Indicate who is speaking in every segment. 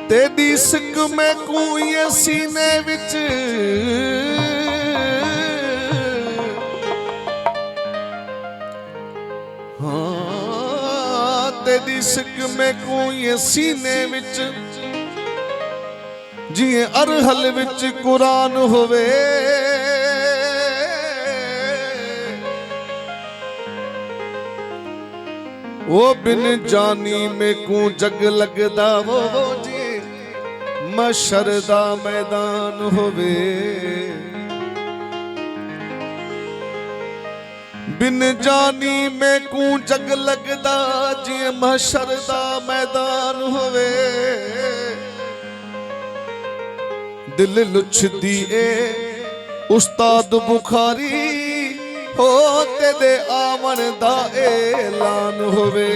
Speaker 1: तेरी सिंग में कुए सीने विच तेरी सिंग में कुए सीने विच जिए अरहल विच कुरान होवे वो बिन जानी में को जग लगदा वो जी मशर दा मैदान होवे बिन जानी में को जग लगदा जी मशर दा मैदान होवे दिल लुछदी ए उस्ताद बुखारी हो तेरे आवन दा ऐलान होवे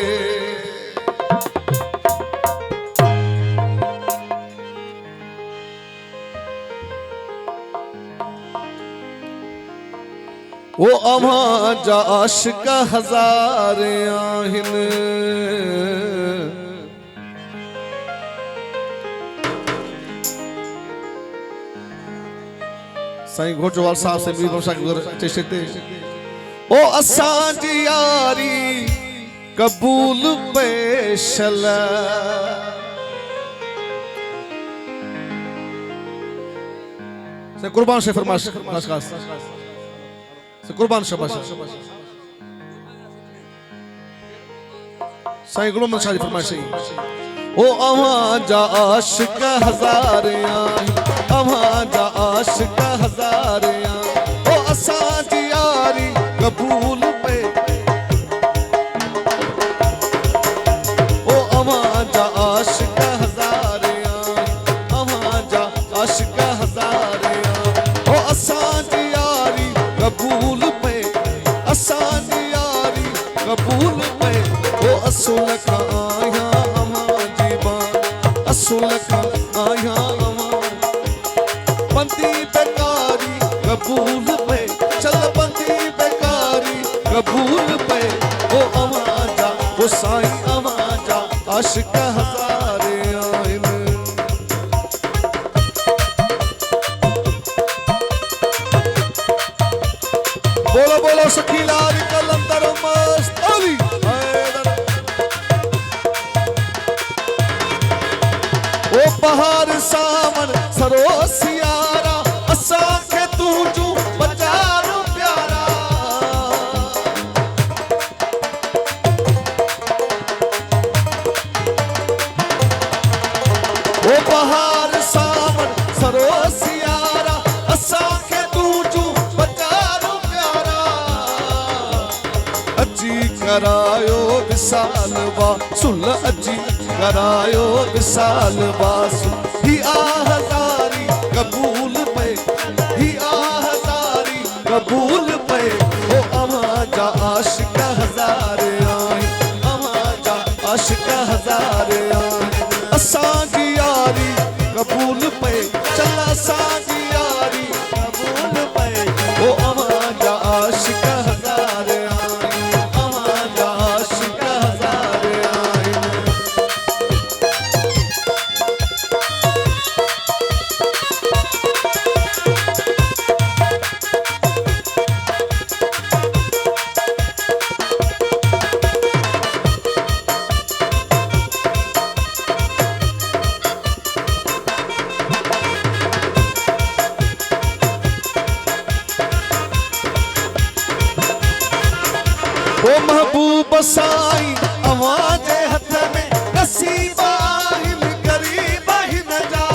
Speaker 1: वो अवां जा आशिक हज़ारे आहिन साईं घोटवाल साहब से भी भरोसा चेष्टे ओ असां जी यारी कबूल पेशला से कुर्बान से फरमाश से कुर्बान शबाश साईं गुलाम शाह फरमाश ओ अवां जा आशिक हज़ारे अवां जा आशिक हज़ारे ओ असां जी यारी कबूल पे ओ अवां जा आशिक हज़ारे अवां जा आशिक हज़ारे ओ असां जी यारी कबूल पे असां जी यारी कबूल पे ओ असुल का आया अवां जी बान असुल का आया अवां बंदी बेकारी कबूल पे चल बंदी बेकारी कबूल पे ओ अवां जा ओ साईं अवां जा आशिक हज़ारे आहिन बोलो बोलो सखी लाल कलंदर मस्त अली ओ बहार सावन सरोसियारा असा के तू जू बचारो प्यारा ओ बहार सावन सरोसियारा असा के तू जू बचारो प्यारा अजी करायो विसाल वा सुल अजी करायो विसाल बासु ही आहजारी कबूल पे ही आहजारी कबूल पे ओ अवां जा आशिक हज़ारे आए अवां जा आशिक हज़ारे आए असां जी यारी कबूल पे चल असां जी यारी कबूल पे ओ अवां जा आशिक हज़ारे आए अवां जा आशिक हज़ारे आए ओ महबूब साईं अवां जे हथ में नसीब आहिन गरीब ही न जा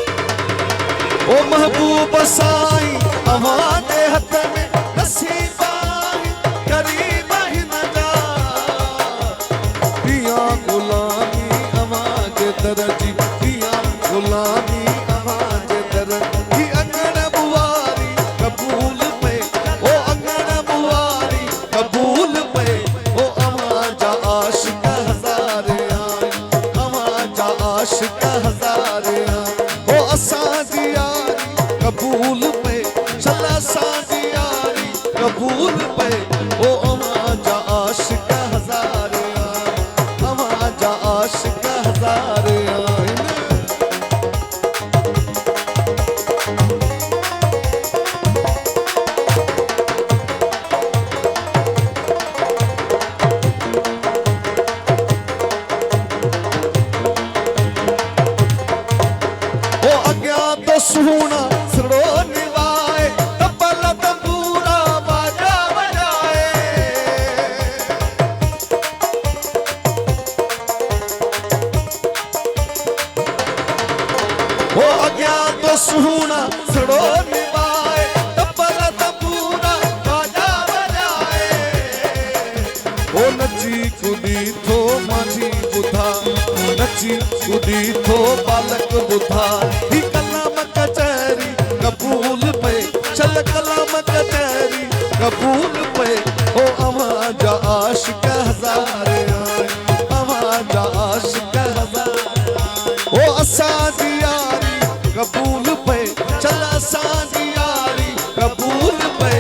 Speaker 1: ओ महबूब साईं अवां जे हथ में नसीब आहिन गरीब ही न जा पिया गुलामी अवां जे दरजी पिया गुलामी अवां जे दरजी अगन बुआ तो सुना सड़ो निवाए तबल तंबूरा बाजा बजाए ओ अज्ञा तो सुना सड़ो निवाए तबल तंबूरा बाजा बजाए ओ नची कुदी थो माझी बुधा नची कुदी थो बालक बुधा ही कलाम कचहरी कबूल पे चल कलाम कचहरी कबूल पे ओ अवां जा आशिक हज़ारे आए अवां जा आशिक हज़ारे ओ असां जी यारी कबूल पे चल असां जी यारी कबूल पे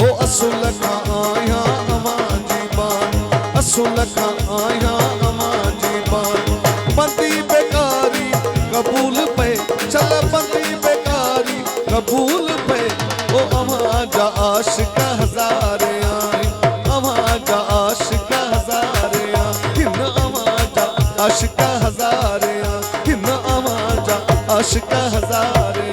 Speaker 1: ओ असुल खां आया अवां जी बान असुल खां आया अवां जी बान बंदी बेकारी कबूल पे चल बंदी बेकारी कबूल पे ओ अवां जा आशिक हज़ारे आए अवां जा आशिक हज़ारे आए हिन अवां जा आशिक हज़ारे आए हिन अवां जा आशिक हज़ारे